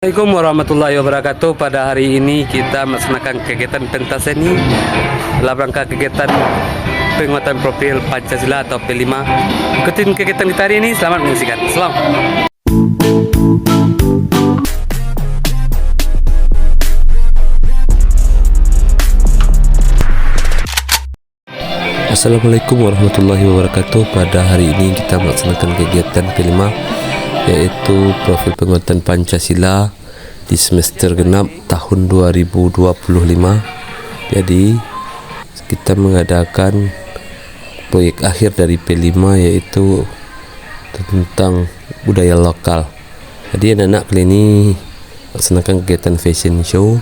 Assalamualaikum warahmatullahi wabarakatuh. Pada hari ini kita melaksanakan kegiatan pentas seni dalam rangka kegiatan penguatan profil Pancasila atau P5. Ikutin kegiatan kita hari ini. Selamat menyaksikan. Salam. Assalamualaikum warahmatullahi wabarakatuh. Pada hari ini kita melaksanakan kegiatan P5, yaitu profil penguatan Pancasila di semester genap tahun 2025. Jadi kita mengadakan proyek akhir dari P5, yaitu tentang budaya lokal. Jadi anak-anak kali ini melaksanakan kegiatan fashion show,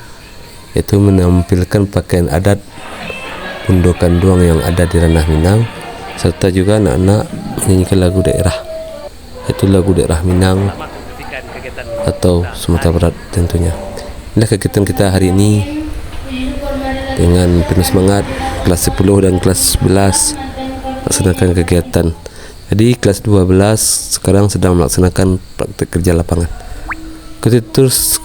yaitu menampilkan pakaian adat Undo Kanduang yang ada di ranah Minang, serta juga anak-anak menyanyikan lagu daerah, yaitu lagu daerah Minang atau Sumatera Barat tentunya. Inilah kegiatan kita hari ini dengan penuh semangat. Kelas 10 dan kelas 11 melaksanakan kegiatan. Jadi kelas 12 sekarang sedang melaksanakan praktek kerja lapangan. Ikuti terus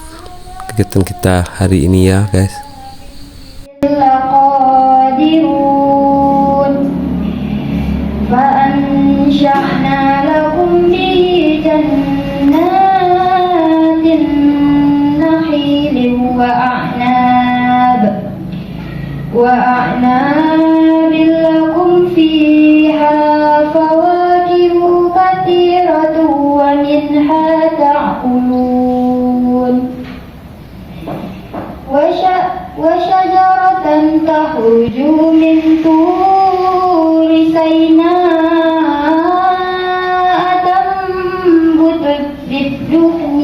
kegiatan kita hari ini ya guys. وأعناب لكم فيها فواكه كثيرة ومنها تأكلون وشجرة تخرج من طور سيناء تنبت بالدهن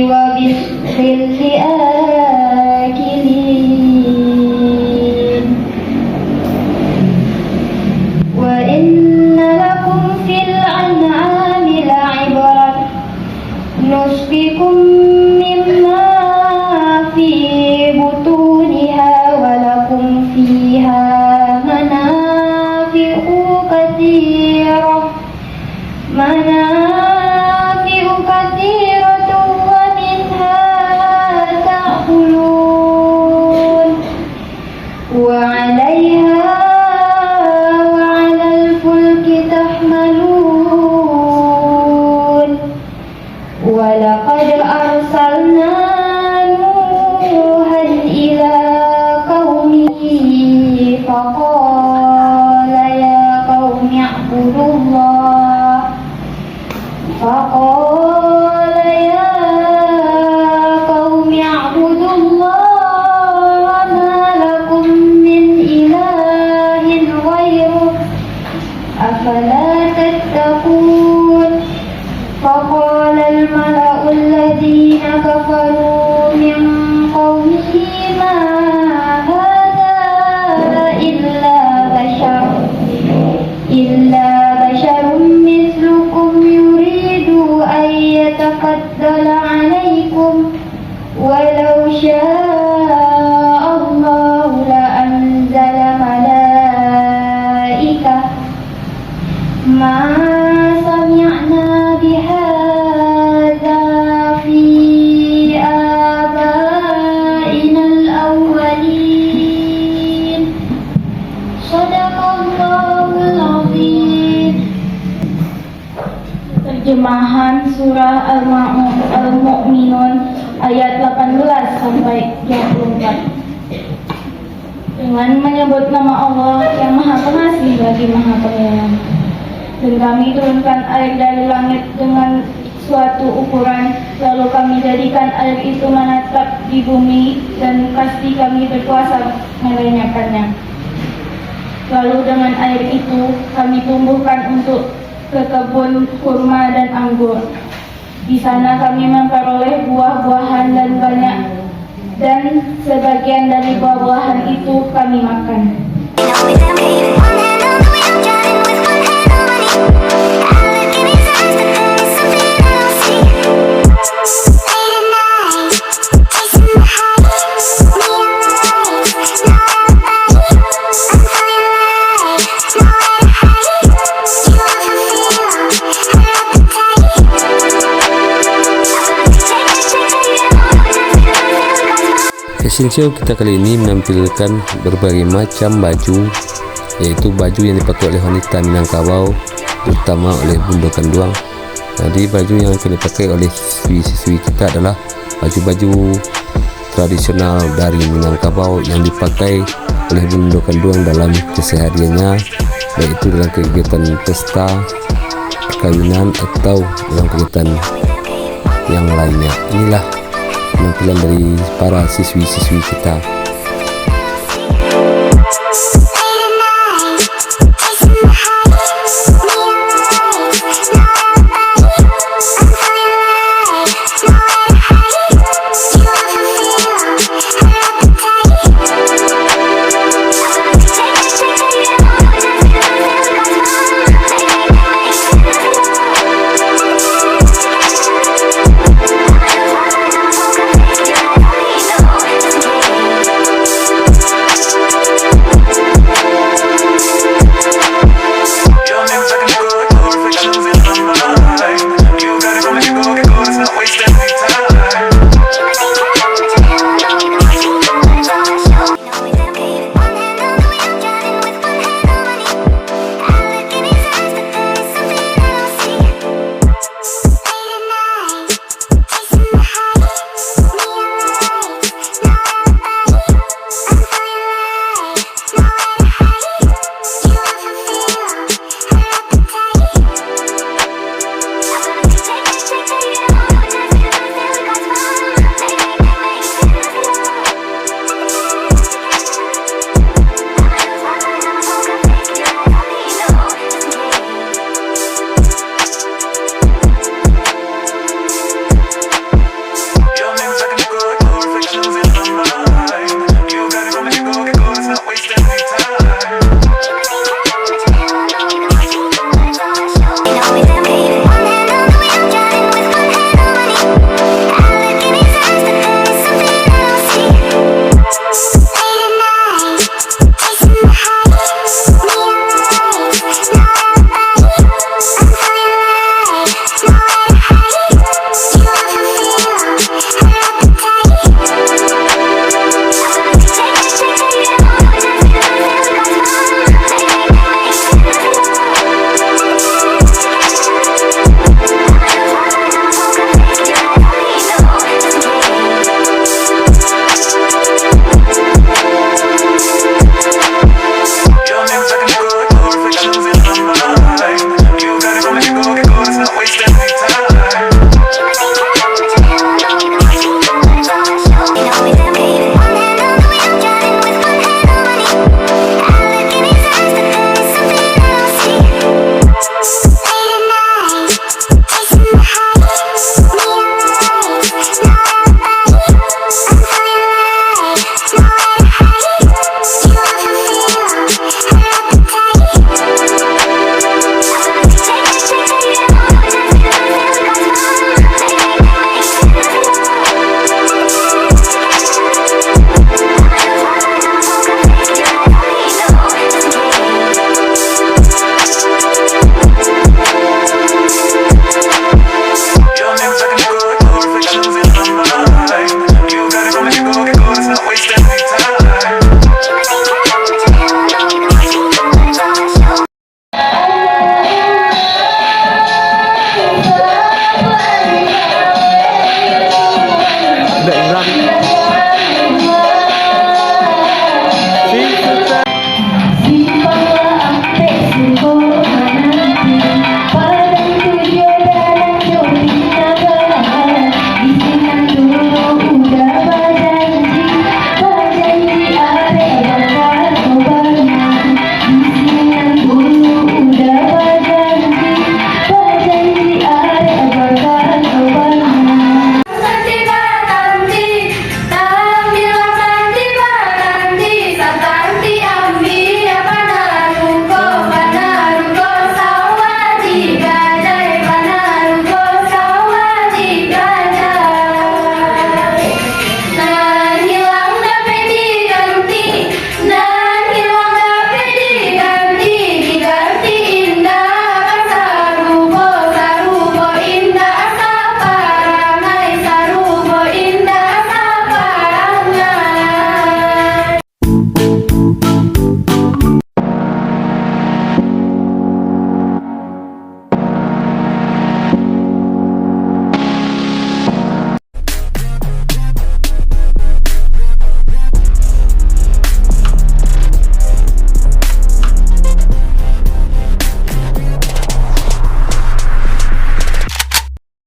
وبالظل آكلين وإن لكم في الأنعام لعبرة نسقيكم مما في بطونها ولكم فيها منافع كثيرة ومنها تأكلون وعليها وعلى الفلك تحملون ولقد أرسلنا نوحا إلى قومه فقال يا قوم اعبدوا الله ما لكم من إله غيره أفلا تتقون فقال الملأ الذين كفروا من قومه ما هذا إلا بشر مثلكم يريد أن يتفضل عليكم ولو شاء الله لأنزل ملائكة ما سمعنا بهذا في آبائنا الأولين صدق الله العظيم. Terjemahan surah Al-Mu'minun ayat 18 sampai 24. Dengan menyebut nama Allah yang Maha Pengasih lagi Maha Penyayang. Dan kami turunkan air dari langit dengan suatu ukuran, lalu kami jadikan air itu menatap di bumi, dan pasti kami berkuasa melenyapkannya. Lalu dengan air itu kami tumbuhkan untuk ke kebun kurma dan anggur. Di sana kami memperoleh buah-buahan dan banyak, dan sebagian dari buah-buahan itu kami makan. Fashion show kita kali ini menampilkan berbagai macam baju, yaitu baju yang dipakai oleh wanita Minangkabau, terutama oleh Bunda Kanduang. Jadi baju yang akan dipakai oleh siswi-siswi kita adalah baju-baju tradisional dari Minangkabau yang dipakai oleh Bunda Kanduang dalam kesehariannya, yaitu dalam kegiatan pesta perkawinan atau dalam kegiatan yang lainnya. Inilah penampilan dari para siswi-siswi kita.